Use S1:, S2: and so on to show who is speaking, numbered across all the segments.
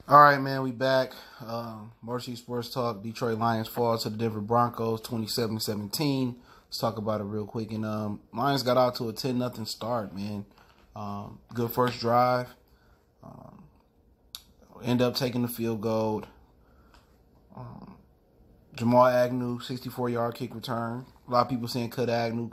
S1: All right, man, we back. Mercy Sports Talk. Detroit Lions fall to the Denver Broncos 27-17. Let's talk about it real quick. And Lions got out to a 10-0 start, man. Good first drive. End up taking the field goal. Jamal Agnew, 64-yard kick return. A lot of people saying cut Agnew.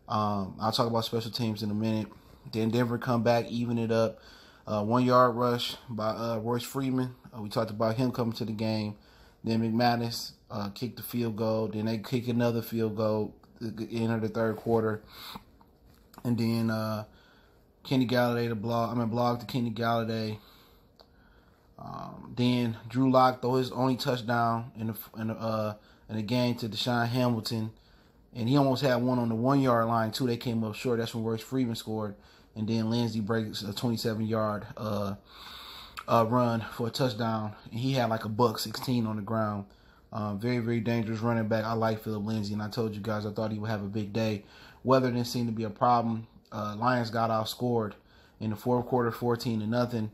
S1: I'll talk about special teams in a minute. Then Denver come back, even it up. 1-yard rush by Royce Freeman. We talked about him coming to the game. Then McManus kicked the field goal. Then they kick another field goal at the end of the third quarter. And then Kenny Galladay block to Kenny Galladay. Then Drew Lock throw his only touchdown in the game to Deshaun Hamilton. And he almost had one on the 1-yard line, too. They came up short. That's when Royce Freeman scored. And then Lindsey breaks a 27-yard run for a touchdown. And he had like a $116 on the ground. Very, very dangerous running back. I like Philip Lindsey, and I told you guys I thought he would have a big day. Weather didn't seem to be a problem. Lions got outscored in the fourth quarter, 14-0.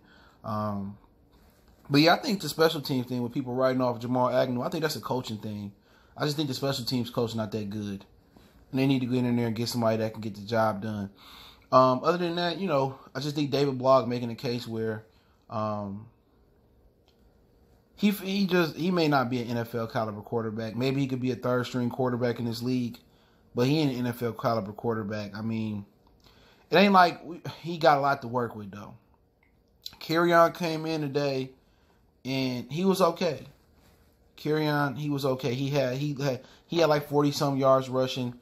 S1: But yeah, I think the special teams thing with people writing off Jamal Agnew, I think that's a coaching thing. I just think the special teams coach not that good. And they need to get in there and get somebody that can get the job done. Other than that, I just think David Blogg making a case where he may not be an NFL caliber quarterback. Maybe he could be a third string quarterback in this league, but he ain't an NFL caliber quarterback. I mean, it ain't like he got a lot to work with though. Kerryon came in today and he was okay. He was okay. He had like 40-some yards rushing.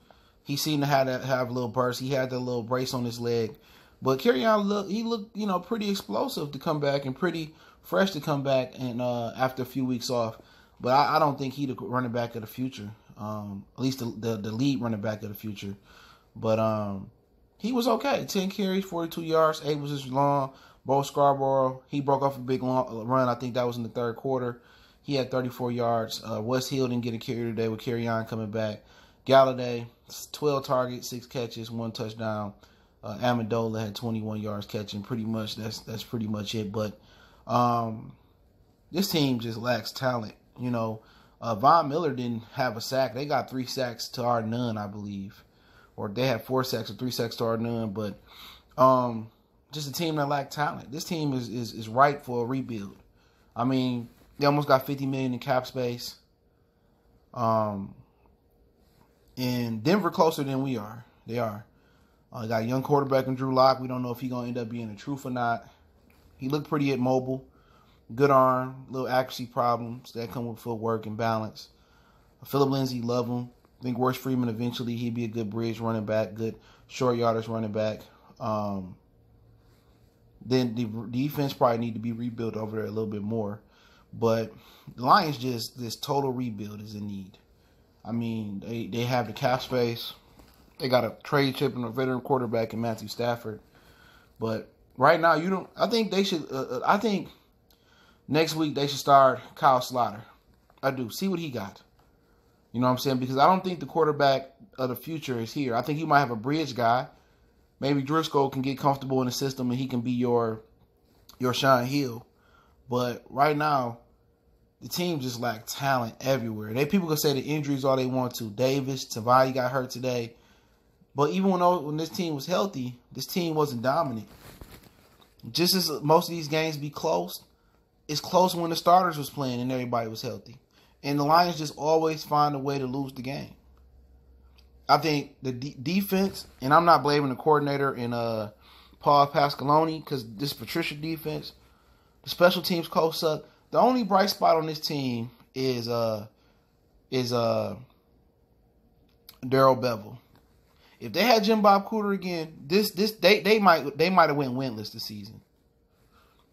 S1: He seemed to have a little burst. He had the little brace on his leg. But Kerryon looked pretty explosive to come back and pretty fresh to come back and after a few weeks off. But I don't think he's the running back of the future. At least the lead running back of the future. But he was okay. 10 carries, 42 yards. 8 was just long. Bo Scarborough, he broke off a big long run. I think that was in the third quarter. He had 34 yards. Wes Hill didn't get a carry today with Kerryon coming back. Galladay, 12 targets, 6 catches, 1 touchdown. Amendola had 21 yards catching. Pretty much that's pretty much it. But this team just lacks talent. Von Miller didn't have a sack. They got 3 sacks to our none, I believe, or they had 4 sacks or 3 sacks to our none. But just a team that lacked talent. This team is ripe for a rebuild. I mean, they almost got $50 million in cap space. And Denver closer than we are. They are. They got a young quarterback in Drew Lock. We don't know if he's going to end up being the truth or not. He looked pretty mobile. Good arm. Little accuracy problems that come with footwork and balance. Philip Lindsey, love him. I think Royce Freeman eventually he'd be a good bridge running back. Good short yardage running back. Then the defense probably need to be rebuilt over there a little bit more. But the Lions this total rebuild is in need. I mean, they have the cap space. They got a trade chip and a veteran quarterback in Matthew Stafford. But right now, I think they should. I think next week they should start Kyle Slaughter. I do. See what he got. You know what I'm saying? Because I don't think the quarterback of the future is here. I think you might have a bridge guy. Maybe Driscoll can get comfortable in the system and he can be your Sean Hill. But right now, the team just lacks talent everywhere. People can say the injuries all they want to. Davis, Tavai got hurt today. But even when this team was healthy, this team wasn't dominant. Just as most of these games be close, it's close when the starters was playing and everybody was healthy. And the Lions just always find a way to lose the game. I think the defense, and I'm not blaming the coordinator and Paul Pasqualoni because this Patricia defense, the special teams coach suck. The only bright spot on this team is Darrell Bevel. If they had Jim Bob Cooter again, they might have went winless this season.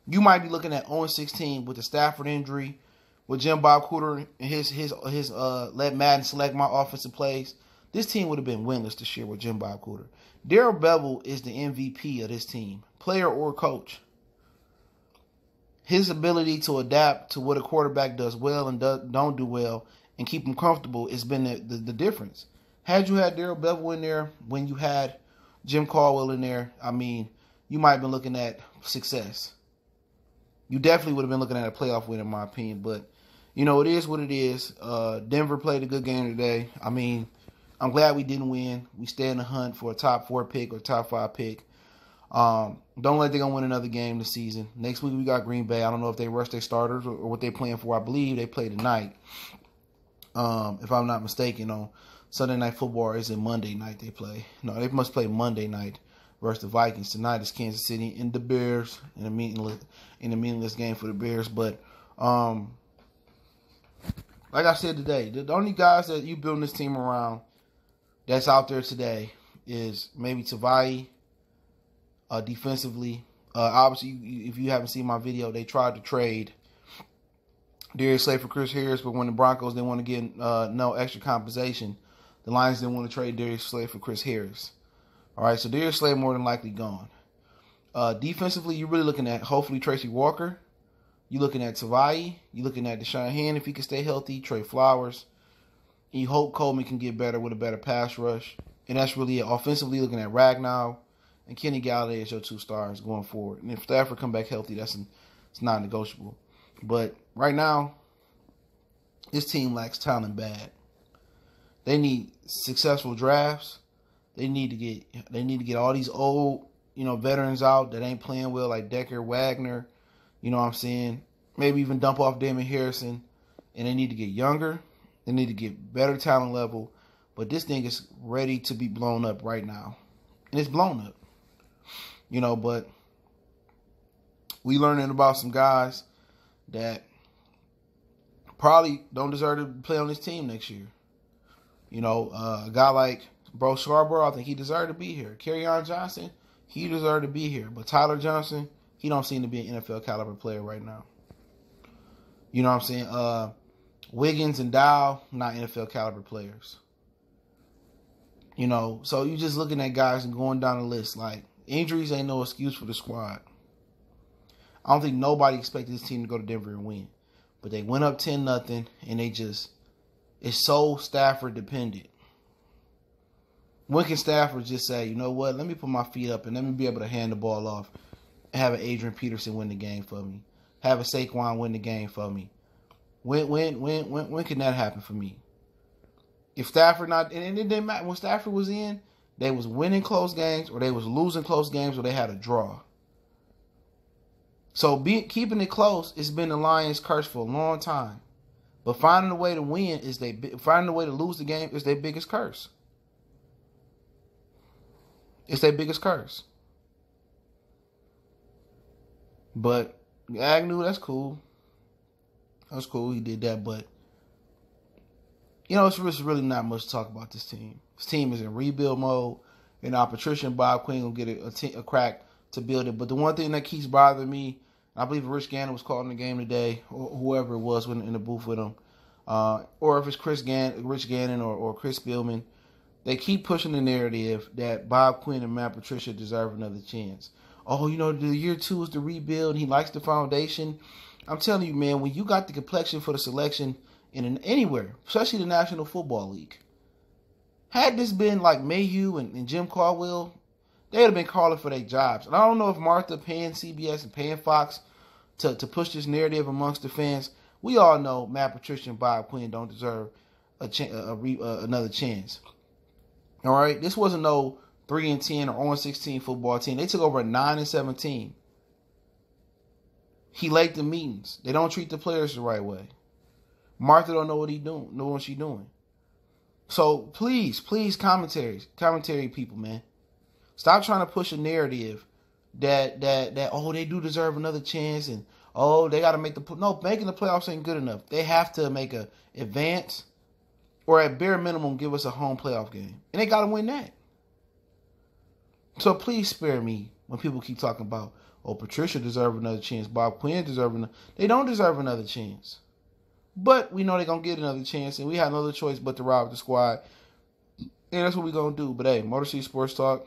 S1: You might be looking at 0-16 with the Stafford injury, with Jim Bob Cooter and his let Madden select my offensive plays. This team would have been winless this year with Jim Bob Cooter. Darrell Bevel is the MVP of this team, player or coach. His ability to adapt to what a quarterback does well and don't do well and keep him comfortable has been the difference. Had you had Darrell Bevel in there when you had Jim Caldwell in there, I mean, you might have been looking at success. you definitely would have been looking at a playoff win, in my opinion. But, you know, it is what it is. Denver played a good game today. I mean, I'm glad we didn't win. We stay in the hunt for a top 4 pick or top 5 pick. Don't think they're going to win another game this season. Next week we got Green Bay. I don't know if they rushed their starters or what they're playing for. I believe they play tonight. If I'm not mistaken, on Sunday Night Football, or is it Monday night they play? No, they must play Monday night versus the Vikings. Tonight is Kansas City and the Bears in a meaningless game for the Bears. But like I said today, the only guys that you building this team around that's out there today is maybe Tavai defensively. Obviously, if you haven't seen my video, they tried to trade Darius Slay for Chris Harris, but when the Broncos didn't want to get no extra compensation, the Lions didn't want to trade Darius Slay for Chris Harris. All right, so Darius Slay more than likely gone. Defensively, you're really looking at hopefully Tracy Walker. You're looking at Tavai. You're looking at Deshaun Hand if he can stay healthy. Trey Flowers. And you hope Coleman can get better with a better pass rush. And that's really it. Offensively, looking at Ragnow and Kenny Galladay as your 2 stars going forward. And if Stafford come back healthy, it's not negotiable. But right now, this team lacks talent bad. They need successful drafts. They need to get all these old, veterans out that ain't playing well, like Decker, Wagner. You know what I'm saying? Maybe even dump off Damon Harrison. And they need to get younger. They need to get better talent level. But this thing is ready to be blown up right now. And it's blown up. But we learning about some guys that probably don't deserve to play on this team next year. A guy like Bro Scarborough, I think he deserved to be here. Kerryon Johnson, he deserved to be here. But Tyler Johnson, he don't seem to be an NFL caliber player right now. You know what I'm saying? Wiggins and Dow, not NFL caliber players. So you're just looking at guys and going down the list. Like, injuries ain't no excuse for the squad. I don't think nobody expected this team to go to Denver and win. But they went up 10-0, and it's so Stafford dependent. When can Stafford just say, you know what, let me put my feet up and let me be able to hand the ball off and have an Adrian Peterson win the game for me? Have a Saquon win the game for me? When can that happen for me? If Stafford and it didn't matter. When Stafford was in, they was winning close games or they was losing close games or they had a draw. So keeping it close, it's been the Lions' curse for a long time. But finding a way to win finding a way to lose the game is their biggest curse. It's their biggest curse. But Agnew, that's cool. That's cool. He did that, but it's really not much to talk about this team. This team is in rebuild mode, and now Patricia and Bob Quinn gonna get a crack to build it. But the one thing that keeps bothering me, I believe Rich Gannon was calling the game today, or whoever it was in the booth with him, or if it's Rich Gannon or Chris Spielman, they keep pushing the narrative that Bob Quinn and Matt Patricia deserve another chance. Oh, the year 2 is the rebuild. He likes the foundation. I'm telling you, man, when you got the complexion for the selection anywhere, especially the National Football League, had this been like Mayhew and Jim Caldwell, they would have been calling for their jobs. And I don't know if Martha paying CBS and paying Fox to push this narrative amongst the fans. We all know Matt Patricia and Bob Quinn don't deserve another chance. All right, this wasn't no 3-10 or 0-16 football team. They took over a 9-17. He late the meetings. They don't treat the players the right way. Martha don't know what she's doing. So please, commentary people, man. Stop trying to push a narrative that they do deserve another chance and they got to make making the playoffs ain't good enough. They have to make a advance or at bare minimum give us a home playoff game. And they got to win that. So please spare me when people keep talking about, Patricia deserve another chance, Bob Quinn deserve another. They don't deserve another chance. But we know they're going to get another chance, and we have no other choice but to ride with the squad. And that's what we're going to do. But hey, Motor City Sports Talk.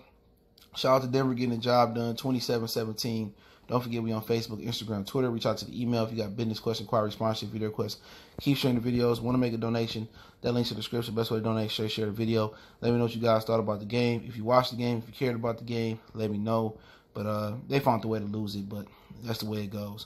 S1: Shout out to Denver getting the job done, 27-17. Don't forget we on Facebook, Instagram, Twitter. Reach out to the email if you got business questions, inquiry, sponsorship, video requests. Keep sharing the videos. Want to make a donation? That link's in the description. Best way to donate, share the video. Let me know what you guys thought about the game. If you watched the game, if you cared about the game, let me know. But they found the way to lose it, but that's the way it goes.